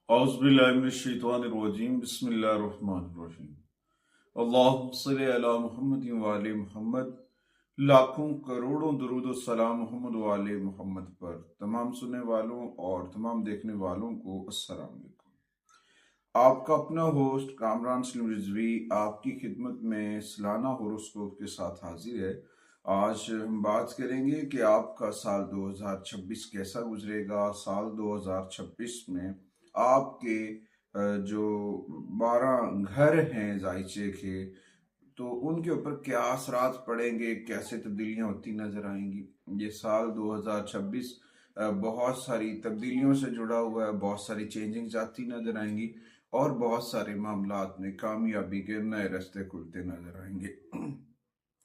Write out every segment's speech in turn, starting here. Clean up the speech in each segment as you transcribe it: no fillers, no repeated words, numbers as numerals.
औज़ुबिल्लाहिमिनश्शैतानिर्रजीम बिस्मिल्लाहिर्रहमानिर्रहीम। अल्लाहुम्मा सल्लि अला मुहम्मद व आले मुहम्मद। लाखों करोड़ों दुरूद और सलाम मोहम्मद व आले मुहम्मद पर। तमाम सुनने वालों और तमाम देखने वालों को अस्सलाम वालेकुम। आपका अपना होस्ट कामरान सलीम रिजवी आपकी खिदमत में सालाना होरोस्कोप के साथ हाजिर है। आज हम बात करेंगे कि आपका साल 2026 कैसा गुजरेगा। साल 2026 में आपके जो 12 घर हैं जायचे के, तो उनके ऊपर क्या असरात पड़ेंगे, कैसे तब्दीलियां होती नजर आएंगी। ये साल 2026 बहुत सारी तब्दीलियों से जुड़ा हुआ है, बहुत सारी चेंजिंग्स आती नजर आएंगी और बहुत सारे मामलात में कामयाबी के नए रास्ते खुलते नजर आएंगे।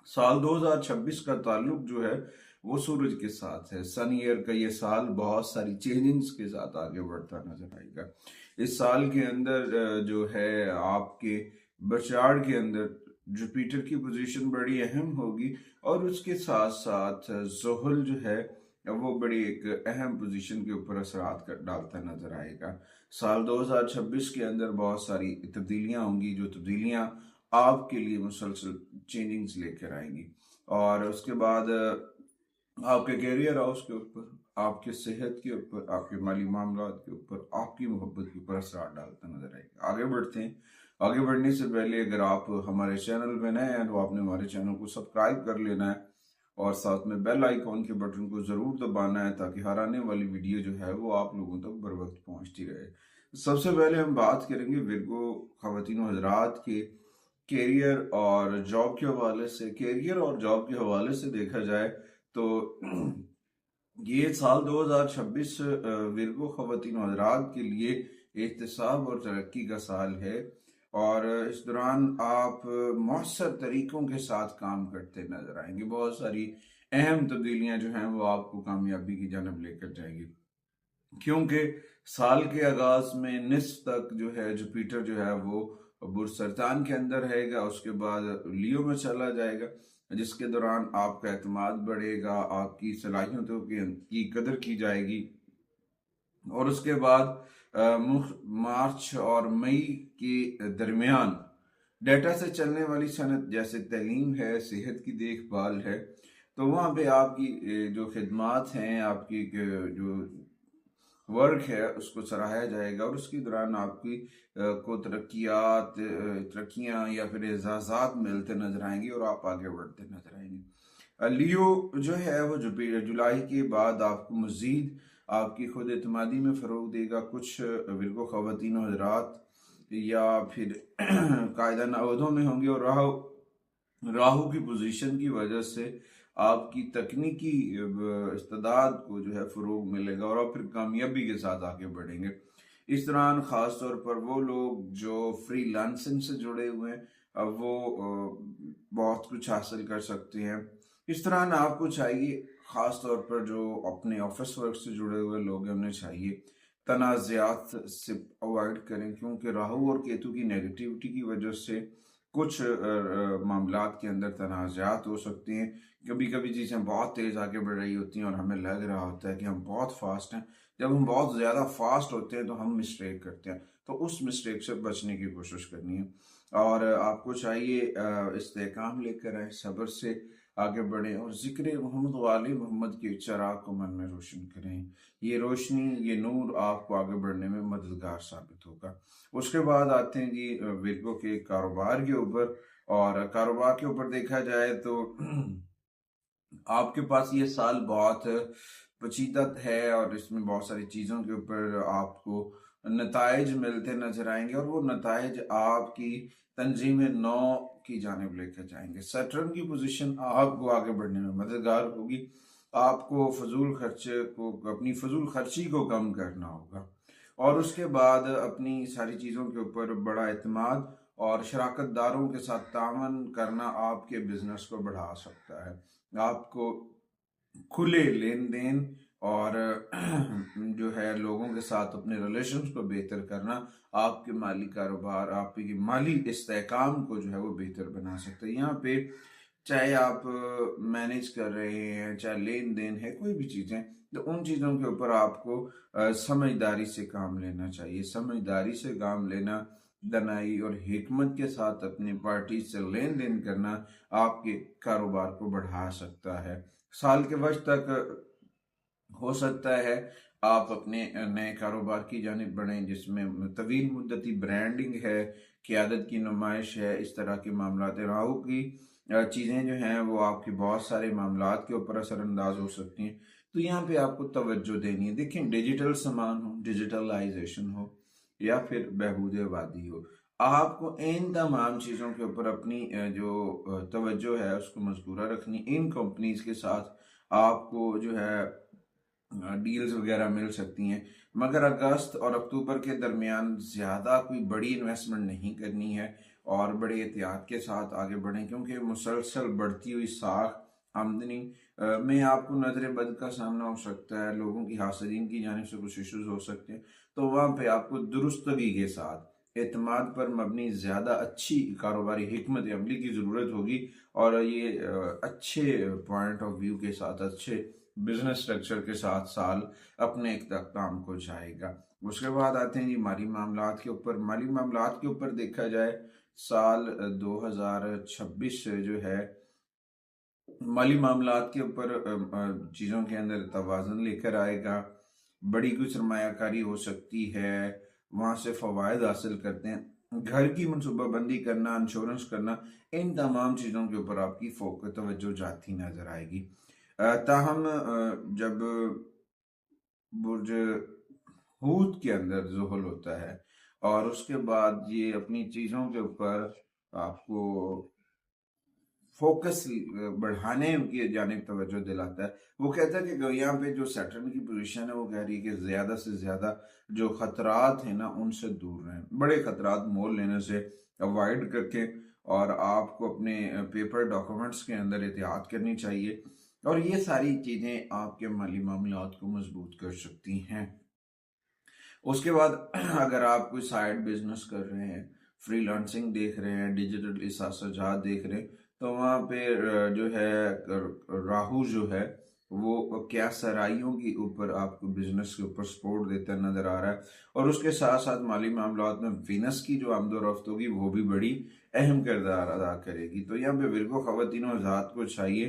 साल 2026 का ताल्लुक जो है वो सूरज के साथ है। सन ईयर का ये साल बहुत सारी चेंजिंग्स के साथ आगे बढ़ता नजर आएगा। इस साल के अंदर जो है आपके बर्चार्ड के अंदर जुपिटर की पोजीशन बड़ी अहम होगी और उसके साथ साथ ज़ोहल जो है वो बड़ी एक अहम पोजीशन के ऊपर असरात डालता नजर आएगा। साल 2026 के अंदर बहुत सारी तब्दीलियां होंगी, जो तब्दीलियां आपके लिए मुसलसल चेंजिंग्स लेकर आएंगी। और उसके बाद आपके कैरियर हाउस के ऊपर, आपके सेहत के ऊपर, आपके माली मामलात के ऊपर, आपकी मोहब्बत के ऊपर असर डालता नजर आएगा। आगे बढ़ते हैं। आगे बढ़ने से पहले अगर आप हमारे चैनल पे नए हैं तो आपने हमारे चैनल को सब्सक्राइब कर लेना है और साथ में बेल आइकॉन के बटन को जरूर दबाना है ताकि हर आने वाली वीडियो जो है वो आप लोगों तक बर वक्त पहुंचती रहे। सबसे पहले हम बात करेंगे विर्गो खवातीन हजरात के कैरियर और जॉब के हवाले से। कैरियर और जॉब के हवाले से देखा जाए तो ये साल 2026 विर्गो खवातीन हजरात के लिए एहतसाब और तरक्की का साल है और इस दौरान आप मौसर तरीकों के साथ काम करते नजर आएंगे। बहुत सारी अहम तब्दीलियां जो हैं वो आपको कामयाबी की जानब लेकर जाएंगी, क्योंकि साल के आगाज में निस्फ तक जो है जुपिटर जो है वो बुर्ज सरतान के अंदर रहेगा, उसके बाद लियो में चला जाएगा, जिसके दौरान आपका एतमाद बढ़ेगा, आपकी सलाहियतों की कदर की जाएगी। और उसके बाद मार्च और मई के दरमियान डेटा से चलने वाली सनत जैसे तालीम है, सेहत की देखभाल है, तो वहाँ पे आपकी जो खिदमात हैं, आपकी जो वर्क है उसको सराहा जाएगा और उसके दौरान आपकी को तरक्कियाँ या फिर एजाज़ात मिलते नजर आएंगे और आप आगे बढ़ते नजर आएंगे। लियो जो है वो जुलाई के बाद आपको मजीद आपकी खुद एतमादी में फ़रोग देगा। कुछ विर्गो ख़वातीन हज़रात या फिर कायदा नवदों में होंगे और राहु की पोजीशन की वजह से आपकी तकनीकी इस्तेदाद को जो है फ़रोग मिलेगा और आप फिर कामयाबी के साथ आगे बढ़ेंगे। इस दौरान ख़ास तौर पर वो लोग जो फ्रीलांसिंग से जुड़े हुए हैं अब वो बहुत कुछ हासिल कर सकते हैं। इस दौरान आपको चाहिए, ख़ास तौर पर जो अपने ऑफिस वर्क से जुड़े हुए लोग हैं उन्हें चाहिए तनाज़ात से अवॉइड करें, क्योंकि राहु और केतु की नेगेटिविटी की वजह से कुछ मामलात के अंदर तनाज़ात हो सकते हैं। कभी कभी चीज़ें बहुत तेज़ आगे बढ़ रही होती हैं और हमें लग रहा होता है कि हम बहुत फास्ट हैं। जब हम बहुत ज़्यादा फास्ट होते हैं तो हम मिस्टेक करते हैं, तो उस मिस्टेक से बचने की कोशिश करनी है और आपको चाहिए इस्तेकाम लेकर आए, सब्र से आगे बढ़ें और जिक्र मोहम्मद वाले मोहम्मद के चिराग को मन में रोशन करें। ये रोशनी, ये नूर आपको आगे बढ़ने में मददगार साबित होगा। उसके बाद आते हैं जी विर्गो के कारोबार के ऊपर। और कारोबार के ऊपर देखा जाए तो आपके पास ये साल बहुत पेचीदा है और इसमें बहुत सारी चीज़ों के ऊपर आपको नताइज मिलते नजर आएंगे और वो नताइज आपकी तंजीम नौ की जानिब लेकर जाएंगे। सैटर्न की पोजीशन आपको आगे बढ़ने में मददगार होगी। आपको फजूल खर्चे को, अपनी फजूल खर्ची को कम करना होगा और उसके बाद अपनी सारी चीज़ों के ऊपर बड़ा एतमाद और शराकतदारों के साथ तावन करना आपके बिजनेस को बढ़ा सकता है। आपको खुले लेन देन और जो है लोगों के साथ अपने रिलेशंस को बेहतर करना आपके माली कारोबार, आपके माली इस्तेकाम को जो है वो बेहतर बना सकता है। यहाँ पे चाहे आप मैनेज कर रहे हैं, चाहे लेन देन है, कोई भी चीजें, तो उन चीजों के ऊपर आपको समझदारी से काम लेना चाहिए। समझदारी से काम लेना, दनाई और हिकमत के साथ अपनी पार्टी से लेन देन करना आपके कारोबार को बढ़ा सकता है। साल के वक्त तक हो सकता है आप अपने नए कारोबार की जानिब बढ़ें, जिसमें तवील मुद्दती ब्रांडिंग है, क़यादत की नुमाइश है, इस तरह के मामला। राहु की चीज़ें जो हैं वो आपके बहुत सारे मामलात के ऊपर असरअंदाज हो सकती हैं, तो यहाँ पे आपको तवज्जो देनी है। देखें, डिजिटल सामान हो, डिजिटलाइजेशन हो, या फिर बहबूद आबादी हो, आपको इन तमाम चीज़ों के ऊपर अपनी जो तवज्जो है उसको मजबूरा रखनी। इन कंपनीज के साथ आपको जो है डील्स वगैरह मिल सकती हैं, मगर अगस्त और अक्टूबर के दरमियान ज़्यादा कोई बड़ी इन्वेस्टमेंट नहीं करनी है और बड़े एहतियात के साथ आगे बढ़ें, क्योंकि मुसलसल बढ़ती हुई साख आमदनी में आपको नजर बद का सामना हो सकता है, लोगों की हासदीन की जानिब से कुछ इशूज हो सकते हैं। तो वहाँ पे आपको दुरुस्तगी के साथ एतमाद पर मबनी ज़्यादा अच्छी कारोबारी हिकमत अमली की ज़रूरत होगी, और ये अच्छे पॉइंट ऑफ व्यू के साथ, अच्छे बिजनेस स्ट्रक्चर के साथ साल अपने इख्तिताम को जाएगा। उसके बाद आते हैं जी माली मामलात के ऊपर। माली मामलात के ऊपर देखा जाए, साल 2026 जो है माली मामलात के ऊपर चीज़ों के अंदर तवाज़ुन लेकर आएगा। बड़ी कुछ सरमायाकारी हो सकती है, वहाँ से फ़वायद हासिल करते हैं, घर की मनसूबाबंदी करना, इंश्योरेंस करना, इन तमाम चीज़ों के ऊपर आपकी फोकस तवज्जो जाती नजर आएगी। ताहम जब बुर्ज हूत के अंदर ज़ुहल होता है और उसके बाद ये अपनी चीज़ों के ऊपर आपको फोकस बढ़ाने की जानिब तवज्जो दिलाता है। वो कहता है कि यहाँ पे जो सैटर्न की पोजीशन है वो कह रही है कि ज़्यादा से ज़्यादा जो ख़तरात हैं ना उनसे दूर रहें, बड़े ख़तरात मोल लेने से अवॉइड करके, और आपको अपने पेपर डॉक्यूमेंट्स के अंदर एहतियात करनी चाहिए, और ये सारी चीज़ें आपके माली मामलात को मजबूत कर सकती हैं। उसके बाद अगर आप कोई साइड बिजनेस कर रहे हैं, फ्रीलांसिंग देख रहे हैं, डिजिटल इसासजात देख रहे हैं, तो वहाँ पे जो है राहु जो है वो क्या सराइयों के ऊपर आपको बिजनेस के ऊपर सपोर्ट देता नजर आ रहा है, और उसके साथ साथ माली मामलात में विनस की जो आमदोरफ्त होगी वो भी बड़ी अहम किरदार अदा करेगी। तो यहाँ पे विरगो खवातीन और ज़ात को चाहिए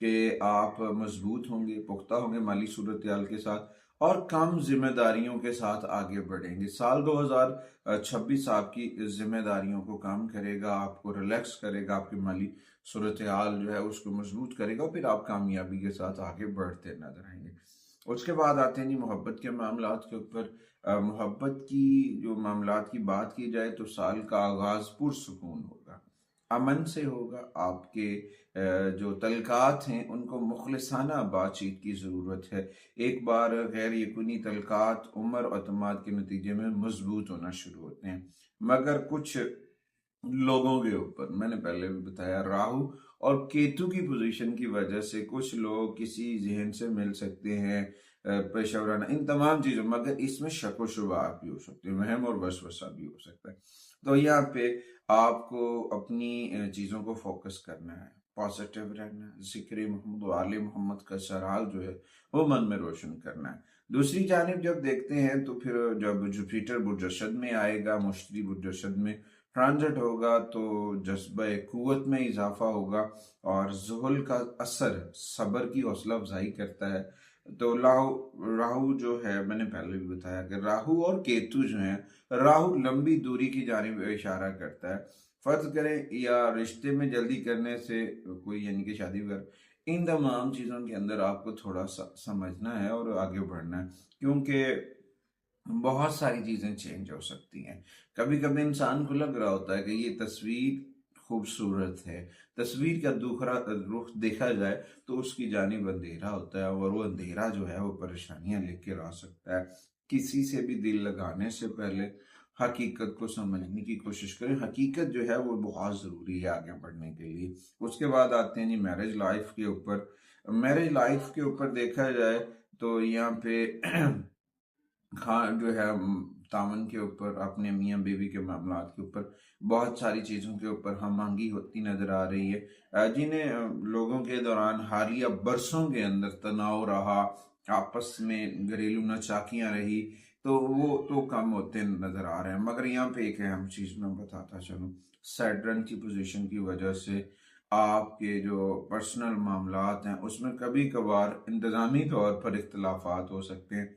कि आप मजबूत होंगे, पुख्ता होंगे माली सूरत के साथ, और कम जिम्मेदारियों के साथ आगे बढ़ेंगे। साल 2026 आपकी जिम्मेदारियों को कम करेगा, आपको रिलैक्स करेगा, आपकी माली सूरत हाल जो है उसको मजबूत करेगा, फिर आप कामयाबी के साथ आगे बढ़ते नजर आएंगे। उसके बाद आते हैं जी मोहब्बत के मामलात के ऊपर। मोहब्बत की जो मामलात की बात की जाए तो साल का आगाज पुरसुकून होगा, अमन से होगा। आपके जो तलकात हैं उनको मुखलिसाना बातचीत की ज़रूरत है। एक बार गैर यकीनी तलकात उम्र और अतमाद के नतीजे में मजबूत होना शुरू होते हैं, मगर कुछ लोगों के ऊपर, मैंने पहले भी बताया, राहु और केतु की पोजीशन की वजह से कुछ लोग किसी जहन से मिल सकते हैं, पेशेवराना, इन तमाम चीज़ों, मगर इसमें शक व शुबहात भी हो सकते हैं, वहम और वसवसा भी हो सकता है। तो यहाँ पे आपको अपनी चीज़ों को फोकस करना है, पॉजिटिव रहना है, जिक्र मोहम्मद आले मोहम्मद का सराल जो है वो मन में रोशन करना है। दूसरी जानिब जब देखते हैं तो फिर जब जुपिटर बुर्जशद में आएगा, मुश्तरी बुर्जशद में ट्रांजिट होगा, तो जज्बा कुव्वत में इजाफा होगा, और जुहल का असर सब्र की हौसला अफजाई करता है। तो राहु जो है, मैंने पहले भी बताया कि राहु और केतु जो है, राहु लंबी दूरी की जानिब इशारा करता है। फर्ज करें या रिश्ते में जल्दी करने से कोई, यानी कि शादी वगैरह, इन तमाम चीज़ों के अंदर आपको थोड़ा सा समझना है और आगे बढ़ना है, क्योंकि बहुत सारी चीजें चेंज हो सकती हैं। कभी कभी इंसान को लग रहा होता है कि ये तस्वीर खूबसूरत है, तस्वीर का दूसरा रुख देखा जाए तो उसकी जानिब अंधेरा होता है, और वो अंधेरा जो है वो परेशानियां लेकर आ सकता है। किसी से भी दिल लगाने से पहले हकीकत को समझने की कोशिश करें। हकीकत जो है वो बहुत ज़रूरी है आगे बढ़ने के लिए। उसके बाद आते हैं जी मैरिज लाइफ के ऊपर। मैरिज लाइफ के ऊपर देखा जाए तो यहाँ पे हाँ जो है तामन के ऊपर, अपने मियाँ बीवी के मामलात के ऊपर, बहुत सारी चीज़ों के ऊपर हम मांगी होती नज़र आ रही है। जिन्हें लोगों के दौरान हालिया बरसों के अंदर तनाव रहा, आपस में घरेलू नचाकियाँ रही, तो वो तो कम होते नज़र आ रहे हैं। मगर यहाँ पे एक अहम चीज़ मैं बताता चलूँ, सैटर्न की पोजीशन की वजह से आपके जो पर्सनल मामलात हैं उसमें कभी कभार इंतज़ामी तौर पर इख्तलाफात हो सकते हैं।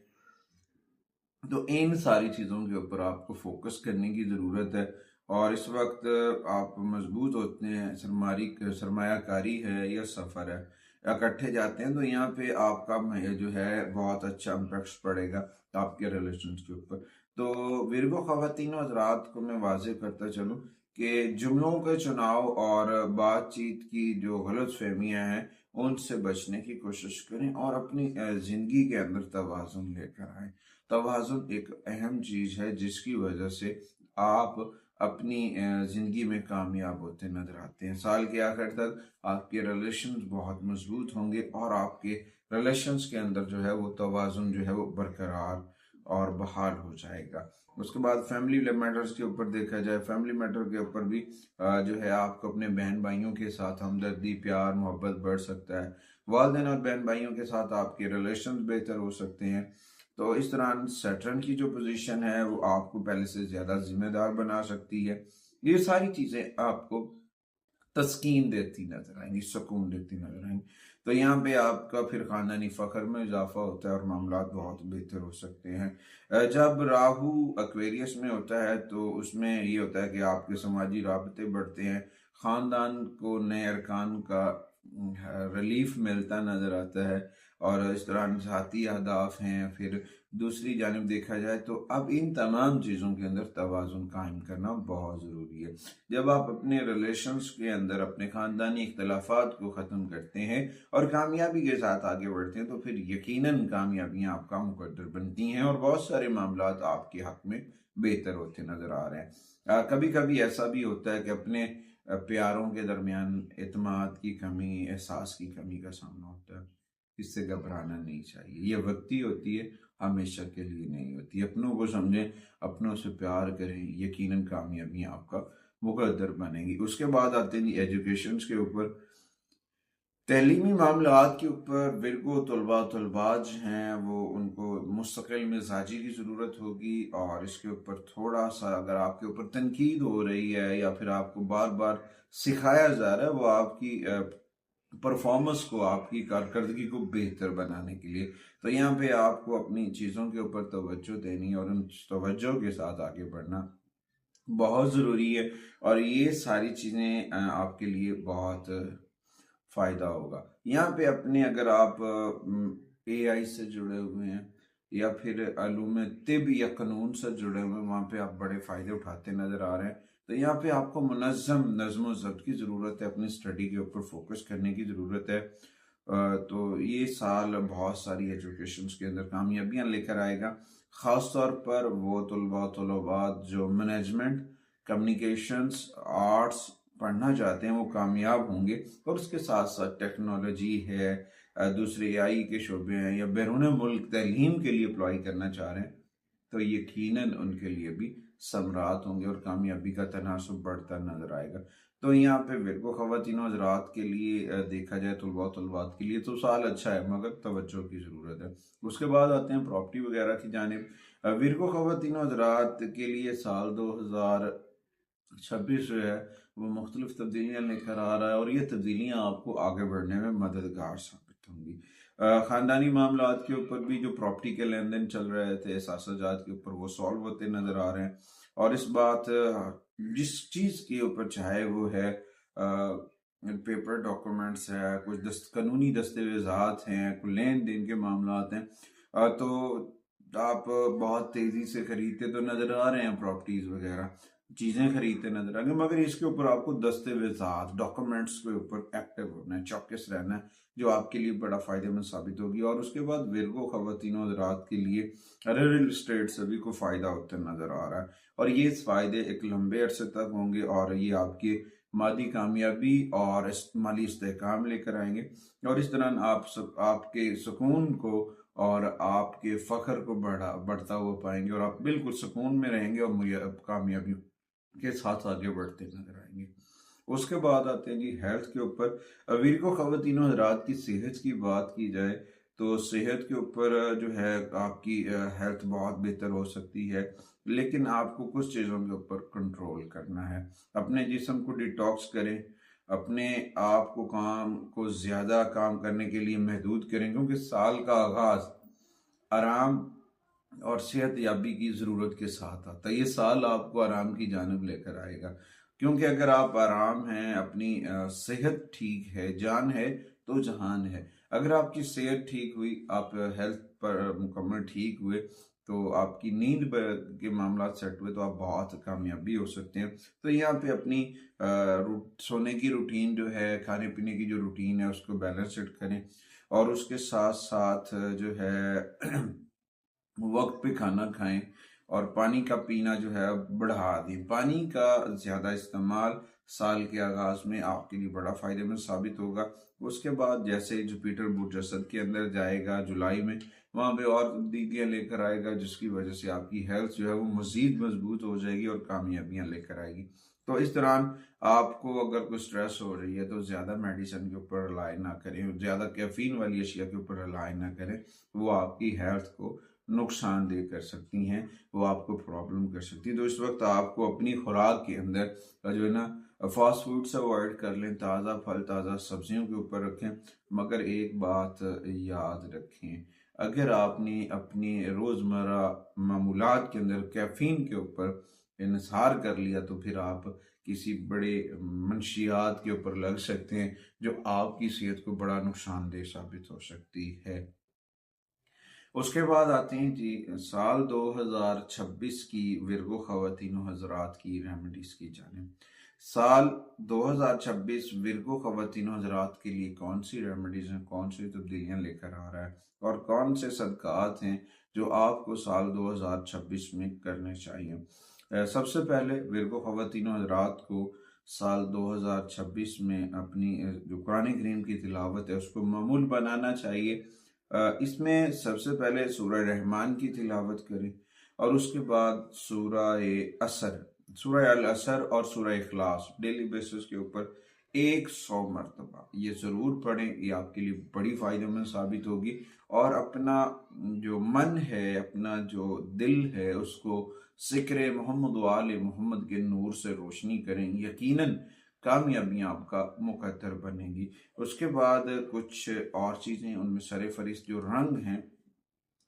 तो इन सारी चीज़ों के ऊपर आपको फोकस करने की ज़रूरत है। और इस वक्त आप मजबूत होते हैं, सरमायाकारी है या सफ़र है, इकट्ठे जाते हैं, तो यहाँ पे आपका जो है बहुत अच्छा इम्पैक्ट पड़ेगा आपके रिलेशन के ऊपर। तो विर्गो ख़वातीन हज़रात को मैं वाज़ेह करता चलूँ कि जुमलों के चुनाव और बातचीत की जो गलत फहमियाँ हैं उनसे बचने की कोशिश करें और अपनी ज़िंदगी के अंदर तवाज़ुन लेकर आएँ। तवाज़ुन एक अहम चीज़ है जिसकी वजह से आप अपनी ज़िंदगी में कामयाब होते नज़र आते हैं। साल के आखिर तक आपके रिलेशंस बहुत मजबूत होंगे और आपके रिलेशंस के अंदर जो है वो तवाज़ुन जो है वो बरकरार और बहाल हो जाएगा। उसके बाद फैमिली मैटर्स के ऊपर देखा जाए, फैमिली मैटर के ऊपर भी जो है आपको अपने बहन भाइयों के साथ हमदर्दी, प्यार, मोहब्बत बढ़ सकता है। वालिदैन और बहन भाइयों के साथ आपके रिलेशंस बेहतर हो सकते हैं। तो इस दौरान सैटर्न की जो पोजीशन है वो आपको पहले से ज़्यादा जिम्मेदार बना सकती है। ये सारी चीज़ें आपको तस्कीन देती नजर आएंगी, सुकून देती नजर आएंगी। तो यहाँ पे आपका फिर खानदानी फ़ख्र में इजाफा होता है और मामलात बहुत बेहतर हो सकते हैं। जब राहु एक्वेरियस में होता है तो उसमें ये होता है कि आपके समाजी राबते बढ़ते हैं, ख़ानदान को नए अरकान का रिलीफ मिलता नज़र आता है और इस दौरान ज़ाती अहदाफ हैं। फिर दूसरी जानिब देखा जाए तो अब इन तमाम चीज़ों के अंदर तवाज़ुन कायम करना बहुत ज़रूरी है। जब आप अपने रिलेशंस के अंदर अपने ख़ानदानी इख्तलाफात को ख़त्म करते हैं और कामयाबी के साथ आगे बढ़ते हैं तो फिर यकीनन कामयाबियाँ आपका मुकद्दर बनती हैं और बहुत सारे मामलात आपके हक़ में बेहतर होते नज़र आ रहे हैं। कभी कभी ऐसा भी होता है कि अपने प्यारों के दरमियान एतमाद की कमी, एहसास की कमी का सामना होता है। इससे घबराना नहीं चाहिए, ये वक्ती होती है, हमेशा के लिए नहीं होती। अपनों को समझें, अपनों से प्यार करें, यकीनन कामयाबी आपका मुकद्दर बनेगी। उसके बाद आते हैं एजुकेशन के ऊपर, तलीमी मामलात के ऊपर विर्गो तलबाज हैं वो उनको मुस्तकिल मिजाजी की ज़रूरत होगी और इसके ऊपर थोड़ा सा अगर आपके ऊपर तनकीद हो रही है या फिर आपको बार बार सिखाया जा रहा है वो आपकी परफॉर्मेंस को, आपकी कारकर्दगी को बेहतर बनाने के लिए, तो यहाँ पे आपको अपनी चीज़ों के ऊपर तवज्जो देनी और उन तवज्जो के साथ आगे बढ़ना बहुत ज़रूरी है। और ये सारी चीज़ें आपके लिए बहुत फ़ायदा होगा। यहाँ पे अपने अगर आप AI से जुड़े हुए हैं या फिर अलूम तिब या कानून से जुड़े हुए हैं, वहाँ पे आप बड़े फ़ायदे उठाते नज़र आ रहे हैं। तो यहाँ पे आपको मुनज़्ज़म नज़्म ज़ब्त की ज़रूरत है, अपनी स्टडी के ऊपर फोकस करने की ज़रूरत है। तो ये साल बहुत सारी एजुकेशन के अंदर कामयाबियाँ लेकर आएगा, ख़ास तौर पर वो तलबात जो मैनेजमेंट, कम्युनिकेशंस, आर्ट्स पढ़ना चाहते हैं वो कामयाब होंगे। और उसके साथ साथ टेक्नोलॉजी है, दूसरे AI के शोबे हैं या बैरून मुल्क तलीम के लिए अप्लाई करना चाह रहे हैं तो यकीनन उनके लिए भी समरात होंगे और कामयाबी का तनासुब बढ़ता नजर आएगा। तो यहाँ पे विर्गो ख़वातीन हज़रात के लिए देखा जाए तलबात के लिए तो साल अच्छा है मगर तवज्जो की ज़रूरत है। उसके बाद आते हैं प्रॉपर्टी वगैरह की जानिब। विर्गो ख़वातीन हज़रात के लिए साल 2026 जो है वो मुख्तलिफ तब्दीलियाँ लेकर आ रहा है और ये तब्दीलियाँ आपको आगे बढ़ने में मददगार साबित होंगी। ख़ानदानी मामलात के ऊपर भी जो प्रॉपर्टी के लेन देन चल रहे थे एहसास के ऊपर वो सॉल्व होते नज़र आ रहे हैं। और इस बात जिस चीज़ के ऊपर चाहे वो है पेपर डॉक्यूमेंट्स है, कुछ कानूनी दस्तावेजात हैं, कुछ लेन देन के मामलात हैं, तो आप बहुत तेज़ी से खरीदते तो नज़र आ रहे हैं, प्रॉपर्टीज़ वगैरह चीज़ें खरीदते नजर आएंगे, मगर इसके ऊपर आपको दस्तावेजात, डॉक्यूमेंट्स के ऊपर एक्टिव होना है, चौकस रहना है, जो आपके लिए बड़ा फ़ायदेमंद साबित होगी। और उसके बाद विर्गो ख़वातीन हज़रात के लिए रियल इस्टेट सभी को फ़ायदा होता नज़र आ रहा है और ये फ़ायदे एक लंबे अरसे तक होंगे और ये आपकी मादी कामयाबी और माली इस्तेहकाम लेकर आएंगे। और इस दौरान आपके सुकून को और आपके फख्र को बढ़ता हुआ पाएंगे और आप बिल्कुल सुकून में रहेंगे और कामयाबी के साथ आगे बढ़ते नजर आएंगे। उसके बाद आते हैं जी हेल्थ के ऊपर। वीरको ख़वातीनो हज़रात की सेहत की बात की जाए तो सेहत के ऊपर जो है आपकी हेल्थ बहुत बेहतर हो सकती है, लेकिन आपको कुछ चीज़ों के ऊपर कंट्रोल करना है। अपने जिस्म को डिटॉक्स करें, अपने आप को काम को ज़्यादा काम करने के लिए महदूद करें, क्योंकि साल का आगाज़ आराम और सेहत याबी की ज़रूरत के साथ आता है। ये साल आपको आराम की जानिब लेकर आएगा, क्योंकि अगर आप आराम हैं, अपनी सेहत ठीक है, जान है तो जहान है। अगर आपकी सेहत ठीक हुई, आप हेल्थ पर मुकम्मल ठीक हुए, तो आपकी नींद के मामला सेट हुए तो आप बहुत कामयाबी हो सकते हैं। तो यहाँ पे अपनी सोने की रूटीन जो है, खाने पीने की जो रूटीन है उसको बैलेंस्ड करें और उसके साथ साथ जो है वक्त पे खाना खाएं और पानी का पीना जो है बढ़ा दें। पानी का ज़्यादा इस्तेमाल साल के आगाज़ में आपके लिए बड़ा फ़ायदेमंद साबित होगा। उसके बाद जैसे जुपिटर बुर्ज के अंदर जाएगा जुलाई में, वहाँ पे और तब्दीलियाँ लेकर आएगा, जिसकी वजह से आपकी हेल्थ जो है वो मज़ीद मजबूत हो जाएगी और कामयाबियाँ लेकर आएगी। तो इस दौरान आपको अगर कोई स्ट्रेस हो रही है तो ज़्यादा मेडिसिन के ऊपर रिलाई ना करें, ज़्यादा कैफीन वाली अशिया के ऊपर रिलाई ना करें, वो आपकी हेल्थ को नुकसानदेह कर सकती हैं, वो आपको प्रॉब्लम कर सकती है। तो इस वक्त आपको अपनी खुराक के अंदर जो है ना फास्ट फूड से अवॉइड कर लें, ताज़ा फल ताज़ा सब्जियों के ऊपर रखें। मगर एक बात याद रखें, अगर आपने अपनी रोज़मर्रा मामूलात के अंदर कैफीन के ऊपर इन्हिसार कर लिया तो फिर आप किसी बड़े मंशियात के ऊपर लग सकते हैं, जो आपकी सेहत को बड़ा नुकसानदेह साबित हो सकती है। उसके बाद आते हैं जी साल 2026 की विरगो ख़वातीनो हज़रात की रेमेडीज़ की जानिब। साल 2026 विरगो ख़वातीनो हज़रात के लिए कौन सी रेमेडीज़ हैं, कौन सी तब्दीलियाँ लेकर आ रहा है और कौन से सदक़ात हैं जो आपको साल 2026 में करने चाहिए। सबसे पहले विरगो ख़वातीनो हज़रात को साल 2026 में अपनी जो कुरान करीम की तिलावत है उसको मामूल बनाना चाहिए। इसमें सबसे पहले सूरह रहमान की तिलावत करें और उसके बाद सूरह असर, सूरह अल असर और सूरह इखलास डेली बेसिस के ऊपर 100 मरतबा ये ज़रूर पढ़ें। ये आपके लिए बड़ी फ़ायदेमंद साबित होगी और अपना जो मन है, अपना जो दिल है, उसको ज़िक्र मोहम्मद व आले मोहम्मद के नूर से रोशनी करें। यकीनन कामयाबियाँ आपका मुकद्दर बनेगी। उसके बाद कुछ और चीज़ें, उनमें सरफहरिस्त जो रंग हैं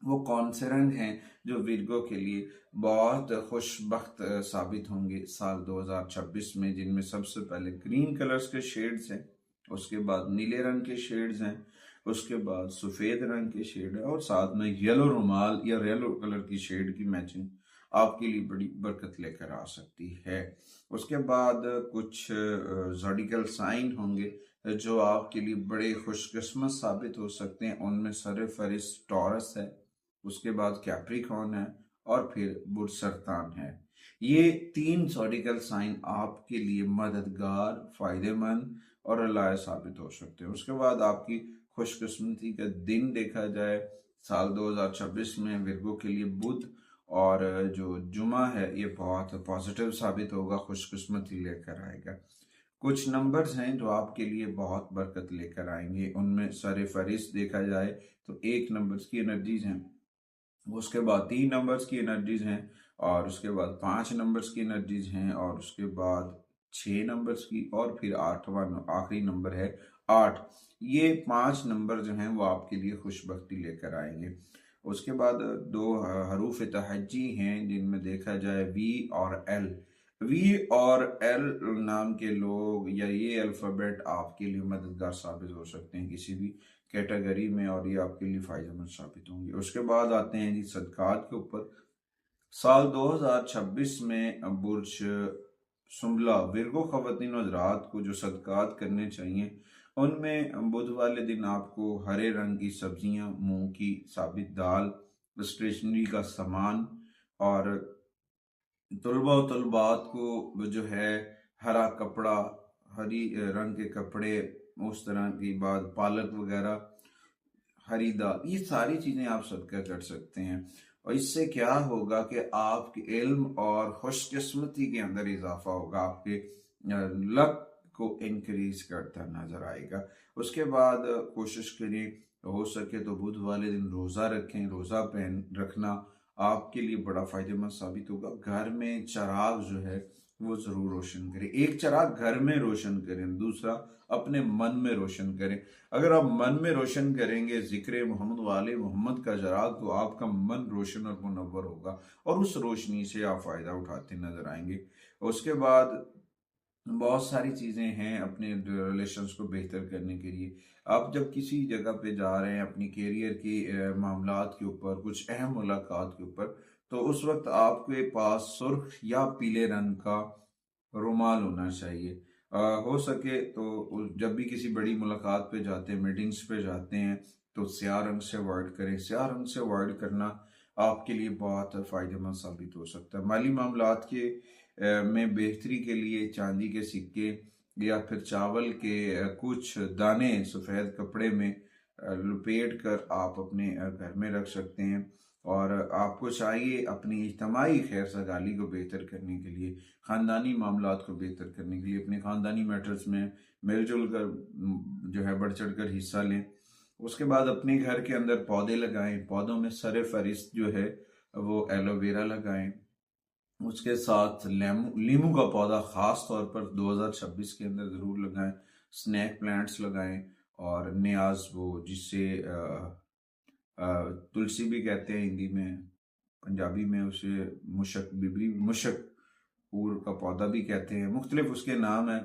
वो कौन से रंग हैं जो विरगो के लिए बहुत खुशबख्त साबित होंगे साल 2026 में, जिनमें सबसे पहले ग्रीन कलर्स के शेड्स हैं, उसके बाद नीले रंग के शेड्स हैं, उसके बाद सफ़ेद रंग के शेड है और साथ में येलो रुमाल या येलो कलर की शेड की मैचिंग आपके लिए बड़ी बरकत लेकर आ सकती है। उसके बाद कुछ ज़ोडिकल साइन होंगे जो आपके लिए बड़े खुशकिस्मत साबित हो सकते हैं। उनमें सरफहरिस्त टॉरस है, उसके बाद कैप्रिकॉर्न है और फिर बुर्ज सरतान है। ये 3 ज़ोडिकल साइन आपके लिए मददगार, फायदेमंद और अलाय साबित हो सकते हैं। उसके बाद आपकी खुशकिस्मती का दिन देखा जाए साल 2026 में विरगो के लिए बुध और जो जुमा है ये बहुत पॉजिटिव साबित होगा, खुशकिस्मती लेकर आएगा। कुछ नंबर्स हैं जो आपके लिए बहुत बरकत लेकर आएंगे। उनमें सरफहरिस्त देखा जाए तो 1 नंबर्स की एनर्जीज हैं, उसके बाद 3 नंबर्स की एनर्जीज हैं और उसके बाद 5 नंबर्स की एनर्जीज हैं और उसके बाद 6 नंबर्स की और फिर 8वां आखिरी नंबर है 8। ये 5 नंबर जो हैं वो आपके लिए खुशबख्ती लेकर आएंगे। उसके बाद 2 हरूफ तहज्जी हैं जिनमें देखा जाए वी और एल। वी और एल नाम के लोग या ये अल्फ़ाबेट आपके लिए मददगार साबित हो सकते हैं किसी भी कैटेगरी में और ये आपके लिए फायदेमंद साबित होंगे। उसके बाद आते हैं जी सदकात के ऊपर। साल 2026 में बुर्ज सुम्बला विरगो ख़वातीन हज़रात को जो सदकात करने चाहिए उनमें बुध वाले दिन आपको हरे रंग की सब्जियां, मूंग की साबित दाल, स्टेशनरी का सामान और तलबा और तलबात को जो है हरा कपड़ा, हरी रंग के कपड़े, उस तरह की बात पालक वगैरह हरी दाल, ये सारी चीजें आप सदका कर सकते हैं। और इससे क्या होगा कि आपके इल्म और खुशकिस्मती के अंदर इजाफा होगा, आपके लक को इंक्रीज करता नजर आएगा। उसके बाद कोशिश करें हो सके तो बुध वाले दिन रोजा रखें। रोजा पहन रखना आपके लिए बड़ा फायदेमंद साबित होगा। घर में चिराग जो है वो जरूर रोशन करें। एक चिराग घर में रोशन करें, दूसरा अपने मन में रोशन करें। अगर आप मन में रोशन करेंगे जिक्र मोहम्मद वाले मोहम्मद का चिराग, तो आपका मन रोशन और मुनव्वर होगा और उस रोशनी से आप फायदा उठाते नजर आएंगे। उसके बाद बहुत सारी चीजें हैं अपने रिलेशंस को बेहतर करने के लिए। आप जब किसी जगह पे जा रहे हैं अपनी कैरियर की मामलात के ऊपर, कुछ अहम मुलाकात के ऊपर, तो उस वक्त आपके पास सुर्ख या पीले रंग का रुमाल होना चाहिए। हो सके तो जब भी किसी बड़ी मुलाकात पे जाते हैं, मीटिंग्स पे जाते हैं, तो स्याह रंग से अवॉइड करें। स्याह रंग से अवॉइड करना आपके लिए बहुत फायदेमंद साबित हो सकता है। माली मामलात के में बेहतरी के लिए चांदी के सिक्के या फिर चावल के कुछ दाने सफ़ेद कपड़े में लपेट कर आप अपने घर में रख सकते हैं। और आपको चाहिए अपनी इज्तमाही खैर सगाली को बेहतर करने के लिए, ख़ानदानी मामलात को बेहतर करने के लिए अपने ख़ानदानी मैटर्स में मिलजुल कर जो है बढ़ चढ़ कर हिस्सा लें। उसके बाद अपने घर के अंदर पौधे लगाएं। पौधों में सर फहरिस्त जो है वो एलोवेरा लगाएं। उसके साथ लीमू का पौधा खास तौर पर 2026 के अंदर ज़रूर लगाएं। स्नैक प्लांट्स लगाएं। और न्याज, वो जिससे तुलसी भी कहते हैं हिंदी में, पंजाबी में उसे मुशक बिबरी मुशक फूल का पौधा भी कहते हैं, मुख्तलिफ उसके नाम हैं।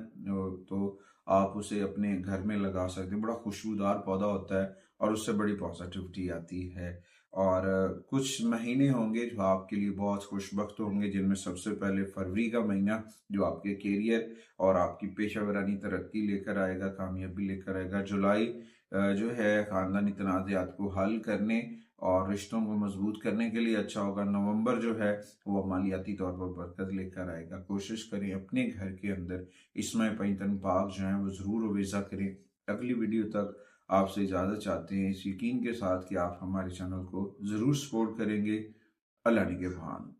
तो आप उसे अपने घर में लगा सकते हैं। बड़ा खुशबूदार पौधा होता है और उससे बड़ी पॉजिटिविटी आती है। और कुछ महीने होंगे जो आपके लिए बहुत खुशबख्त होंगे, जिनमें सबसे पहले फरवरी का महीना जो आपके कैरियर और आपकी पेशा वरानी तरक्की लेकर आएगा, कामयाबी लेकर आएगा। जुलाई जो है ख़ानदानी तनाज़ात को हल करने और रिश्तों को मजबूत करने के लिए अच्छा होगा। नवंबर जो है वो मालियाती तौर पर बरकत लेकर आएगा। कोशिश करें अपने घर के अंदर इसमें पैतन पाक जो है वो ज़रूर वेज़ा करें। अगली वीडियो तक आपसे इजाज़त चाहते हैं, इस यकीन के साथ कि आप हमारे चैनल को ज़रूर सपोर्ट करेंगे। अल्लाह निगहबान।